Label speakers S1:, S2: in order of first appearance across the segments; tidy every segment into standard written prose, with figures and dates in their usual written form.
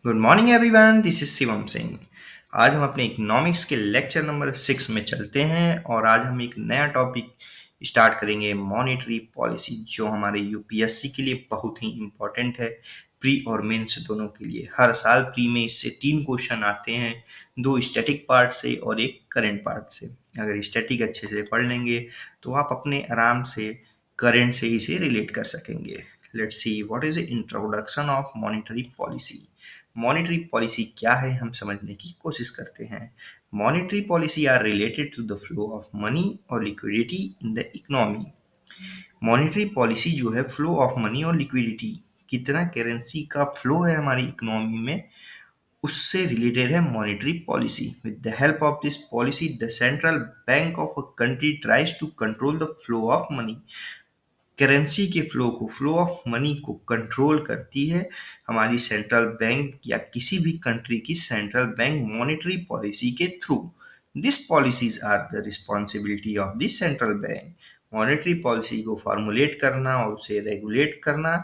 S1: Good morning everyone, this is Shivam Singh. आज हम अपने इकोनॉमिक्स के लेक्चर नंबर 6 में चलते हैं और आज हम एक नया टॉपिक स्टार्ट करेंगे, मॉनेटरी पॉलिसी, जो हमारे यूपीएससी के लिए बहुत ही इम्पोर्टेंट है। प्री और मेंस दोनों के लिए हर साल प्री में इससे 3 क्वेश्चन आते हैं, 2 स्टैटिक पार्ट से और एक करंट पार्ट से। अगर स्टैटिक अच्छे से पढ़ लेंगे तो आप अपने आराम से करंट से इसे रिलेट कर सकेंगे। Let's see what is the introduction of monetary policy. Monetary policy क्या है, हम समझने की कोशिश करते हैं। Monetary policy are related to the flow of money और liquidity in the economy. Monetary policy जो है, फ्लो ऑफ मनी और लिक्विडिटी, कितना करेंसी का फ्लो है हमारी इकोनॉमी में, उससे रिलेटेड है monetary policy. With the help of this policy the central bank of a country tries to control the flow of money. Currency के फ्लो ऑफ मनी को कंट्रोल करती है हमारी सेंट्रल बैंक या किसी भी कंट्री की सेंट्रल बैंक मॉनेटरी पॉलिसी के through. This policies are the responsibility of the central bank. Monetary policy को फॉर्मुलेट करना और उसे रेगुलेट करना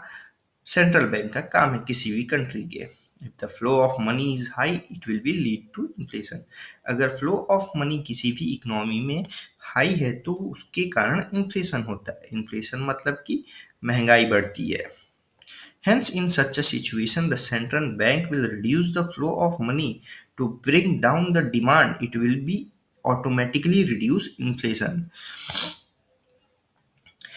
S1: सेंट्रल बैंक का काम है किसी भी कंट्री के। If the flow of money is high it will be lead to inflation. अगर फ्लो ऑफ मनी किसी भी इकोनॉमी में हाई है तो उसके कारण इन्फ्लेशन होता है। इन्फ्लेशन मतलब कि महंगाई बढ़ती है। Hence, in such a situation, the central bank will reduce the flow of money to bring down the demand. It will be automatically reduce inflation.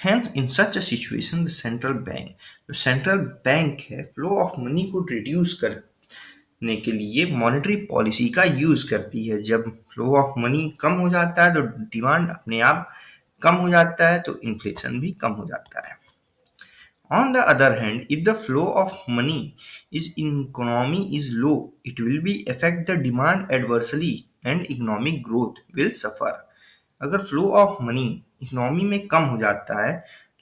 S1: Hence, in such a situation, the central bank, जो central bank है, flow of money को reduce करने के लिए monetary policy का use करती है। जब फ्लो ऑफ मनी कम हो जाता है तो डिमांड अपने आप कम हो जाता है, तो इन्फ्लेशन भी कम हो जाता है। On the other hand, if the flow of money is in economy is low, it will be affect the demand adversely and economic growth will suffer. अगर फ्लो ऑफ मनी इकोनॉमी में कम हो जाता है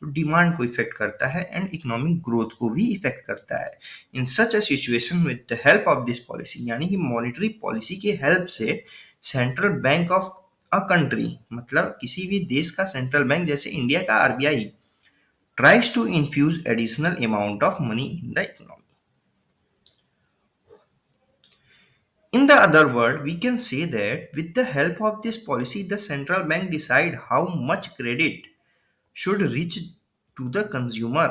S1: तो डिमांड को effect करता है and economic growth को भी इफेक्ट करता है। In such a situation with the help of this policy, यानी कि मॉनेटरी पॉलिसी के हेल्प से central bank of a country, मतलब किसी भी देश का सेंट्रल बैंक, जैसे इंडिया का RBI, tries to infuse additional amount of money in the economy. In the other word, we can say that with the help of this policy, the central bank decide how much credit should reach to the consumer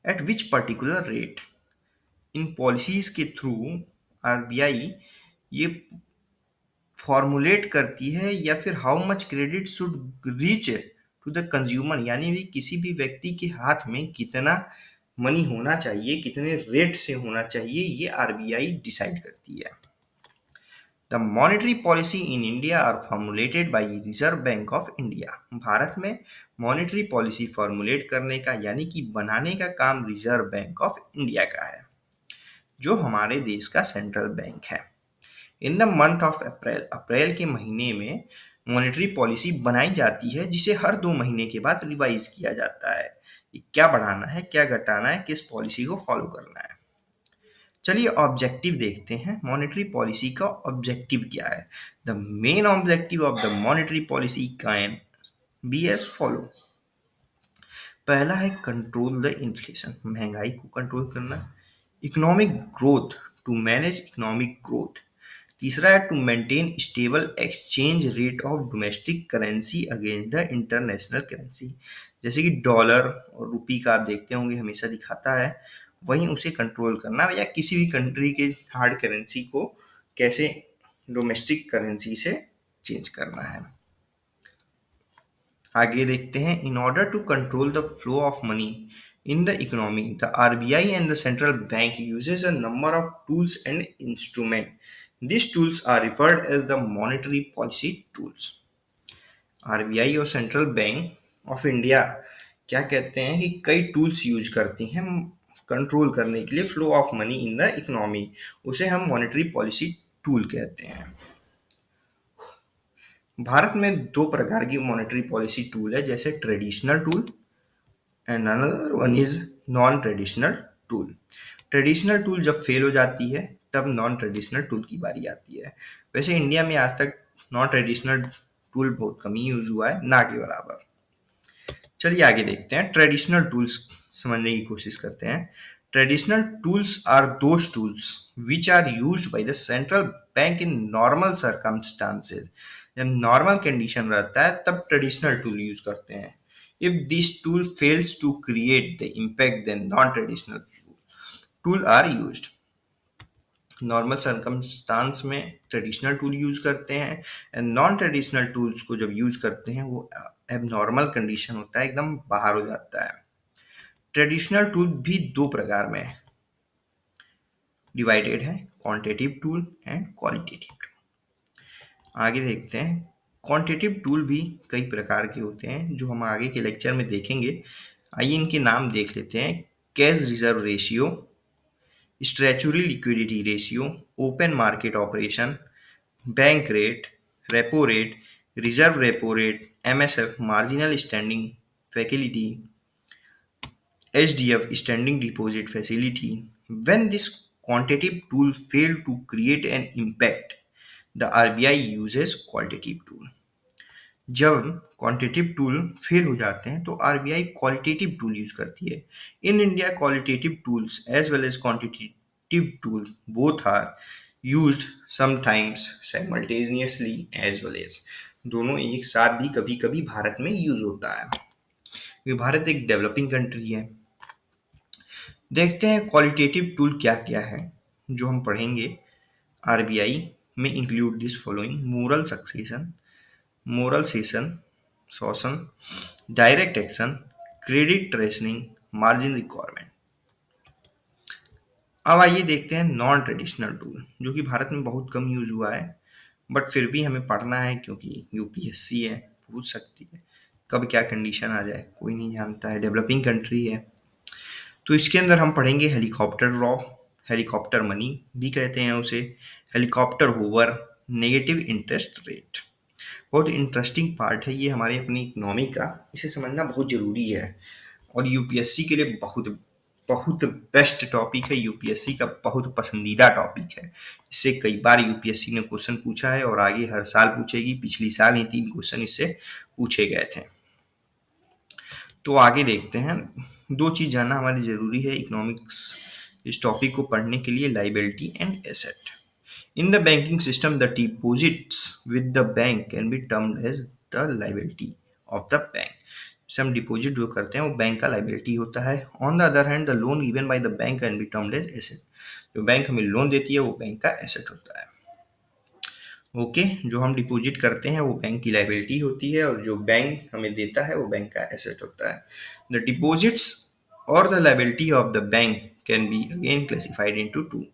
S1: at which particular rate. इन policies के through RBI ये formulate करती है या फिर how much credit should reach to the consumer, यानी भी किसी भी व्यक्ति के हाथ में कितना मनी होना चाहिए, कितने रेट से होना चाहिए, ये आरबीआई डिसाइड करती है। The monetary policy in India are formulated by Reserve Bank of India. Bharat में मॉनेटरी पॉलिसी फॉर्मुलेट करने का यानी कि बनाने का काम रिजर्व बैंक ऑफ इंडिया का है, जो हमारे देश का सेंट्रल बैंक है। In the month of April, अप्रैल के महीने में मॉनेटरी पॉलिसी बनाई जाती है, जिसे हर 2 महीने के बाद रिवाइज किया जाता है। क्या बढ़ाना है, क्या घटाना है, किस पॉलिसी को फॉलो करना है। चलिए ऑब्जेक्टिव देखते हैं, मॉनेटरी पॉलिसी का ऑब्जेक्टिव क्या है। The main objective of the monetary policy can be as follow. पहला है कंट्रोल द इन्फ्लेशन, महंगाई को कंट्रोल करना। Economic growth, to manage economic growth. तीसरा है to maintain stable exchange rate of domestic currency against the international currency. जैसे कि dollar और रुपी का आप देखते होंगे हमेशा दिखाता है, वहीं उसे कंट्रोल करना, या किसी भी कंट्री के हार्ड करेंसी को कैसे डोमेस्टिक करेंसी से चेंज करना है। आगे देखते हैं, in order to control the flow of money in the economy the RBI and the central bank uses a number of tools and instrument. These tools are referred as the monetary policy tools. RBI और central bank of India क्या कहते हैं कि कई tools use करती हैं control करने के लिए flow of money in the economy, उसे हम मॉनेटरी पॉलिसी टूल कहते हैं। भारत में 2 प्रकार की मॉनेटरी पॉलिसी टूल है, जैसे traditional tool and another one is non traditional tool. Traditional tool जब फेल हो जाती है तब नॉन ट्रेडिशनल टूल की बारी आती है। वैसे इंडिया में आज तक नॉन ट्रेडिशनल टूल बहुत कम ही यूज हुआ है, ना के बराबर। चलिए आगे देखते हैं, ट्रेडिशनल टूल्स समझने की कोशिश करते हैं। Traditional tools are those tools which are used by the central bank in normal circumstances. जब नॉर्मल कंडीशन रहता है तब ट्रेडिशनल टूल यूज करते हैं। If this tool fails to create the impact then non traditional tool are used. Normal circumstance में traditional tool use करते हैं and non traditional tools को जब यूज करते हैं वो एबनॉर्मल कंडीशन होता है, एकदम बाहर हो जाता है। ट्रेडिशनल टूल भी दो प्रकार में डिवाइडेड है, quantitative tool and qualitative tool. आगे देखते हैं। क्वांटिटेटिव टूल भी कई प्रकार के होते हैं जो हम आगे के लेक्चर में देखेंगे। आइए इनके नाम देख लेते हैं। Cash reserve ratio, statutory liquidity ratio, open market operation, bank rate, repo rate, reserve repo rate, MSF marginal standing facility, HDF standing deposit facility. When this quantitative tool fail to create an impact, the RBI uses qualitative tool. जब quantitative tool fail हो जाते हैं तो RBI qualitative tool use करती है। In India qualitative tools as well as quantitative tool both are used sometimes simultaneously as well as. दोनों एक साथ भी कभी कभी भारत में यूज होता है, क्योंकि भारत एक डेवलपिंग कंट्री है। देखते हैं क्वालिटेटिव टूल क्या क्या है जो हम पढ़ेंगे। आरबीआई में include this following: moral suasion शोषण, direct action, credit tracing, margin requirement. अब आइए देखते हैं नॉन ट्रेडिशनल टूल, जो कि भारत में बहुत कम यूज हुआ है, बट फिर भी हमें पढ़ना है क्योंकि यूपीएससी है, पूछ सकती है कब क्या कंडीशन आ जाए, कोई नहीं जानता है, डेवलपिंग कंट्री है। तो इसके अंदर हम पढ़ेंगे हेलीकॉप्टर ड्रॉप, हेलीकॉप्टर मनी भी कहते हैं उसे, helicopter hover, negative interest rate. बहुत इंटरेस्टिंग पार्ट है ये हमारे अपनी इकोनॉमी का, इसे समझना बहुत जरूरी है और यूपीएससी के लिए बहुत बहुत बेस्ट टॉपिक है, यूपीएससी का बहुत पसंदीदा टॉपिक है। इससे कई बार यूपीएससी ने क्वेश्चन पूछा है और आगे हर साल पूछेगी। पिछली साल ही 3 क्वेश्चन इससे पूछे गए थे। तो आगे देखते हैं। दो चीज जानना हमारी जरूरी है इकोनॉमिक्स इस टॉपिक को पढ़ने के लिए: liability and asset. In the banking system the deposits with the bank can be termed as the liability of the bank. जैसे हम डिपॉजिट जो करते हैं वो बैंक का लाइबिलिटी होता है। On the other hand the loan given by the bank can be termed as asset. जो बैंक हमें लोन देती है वो बैंक का एसेट होता है। ओके, जो हम डिपॉजिट करते हैं वो बैंक की लाइबिलिटी होती है और जो बैंक हमें देता है वो बैंक का एसेट होता है। द डिपॉजिट्स और the liability of the bank can be again classified into two.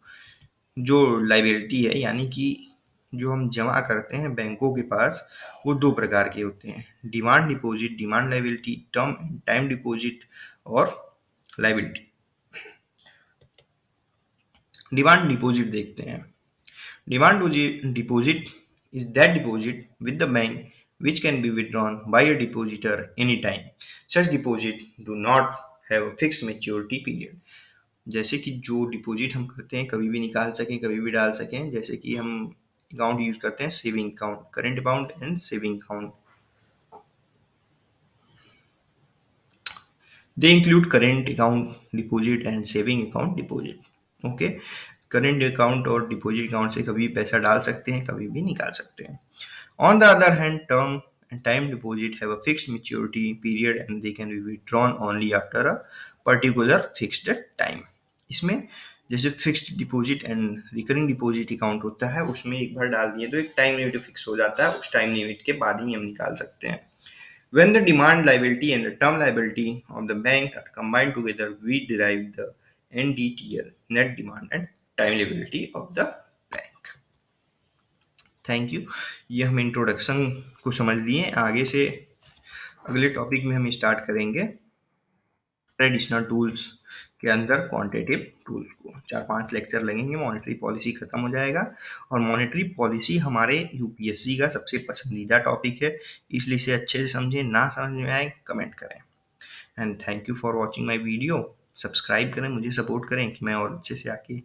S1: जो लाइबिलिटी है यानी कि जो हम जमा करते हैं बैंकों के पास, वो दो प्रकार के होते हैं: demand deposit, demand liability, term and time deposit और लाइबिलिटी। डिमांड डिपॉजिट देखते हैं। Demand deposit is that deposit with the bank which can be withdrawn by a depositor anytime. Such deposit do not have a fixed maturity period. जैसे कि जो deposit हम करते हैं कभी भी निकाल सकें, कभी भी डाल सकें। जैसे कि हम अकाउंट यूज करते हैं saving account, current account and saving account. They include current account deposit and saving account deposit. Okay, current account और डिपॉजिट अकाउंट से कभी पैसा डाल सकते हैं, कभी भी निकाल सकते हैं। On the other hand term and time deposit have a fixed maturity period and they can be withdrawn only after a particular fixed time. इसमें जैसे fixed deposit and recurring deposit account होता है, उसमें एक बार डाल दिए तो एक टाइम लिमिट फिक्स हो जाता है, उस टाइम लिमिट के बाद ही हम निकाल सकते हैं। When the demand liability and the term liability of the bank are combined together, we derive the NDTL, net demand and time liability of the bank. Thank you. ये हम इंट्रोडक्शन को समझ लिए। आगे से अगले टॉपिक में हम स्टार्ट करेंगे ट्रेडिशनल टूल्स के अंदर क्वांटिटेटिव टूल्स को। 4-5 लेक्चर लगेंगे, मॉनेटरी पॉलिसी खत्म हो जाएगा। और मॉनेटरी पॉलिसी हमारे यूपीएससी का सबसे पसंदीदा टॉपिक है, इसलिए इसे अच्छे से समझें। ना समझ में आए कमेंट करें। And thank you for watching my video. Subscribe करें, मुझे सपोर्ट करें कि मैं और अच्छे से आके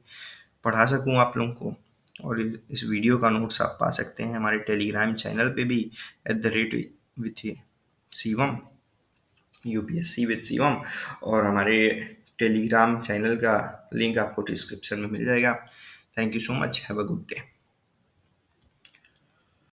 S1: पढ़ा सकूँ आप लोगों को। और इस वीडियो का नोट्स आप पा सकते हैं हमारे टेलीग्राम चैनल पे भी @with Shivam, UPSC with Shivam, और हमारे टेलीग्राम चैनल का लिंक आपको डिस्क्रिप्शन में मिल जाएगा। Thank you so much, have a good day.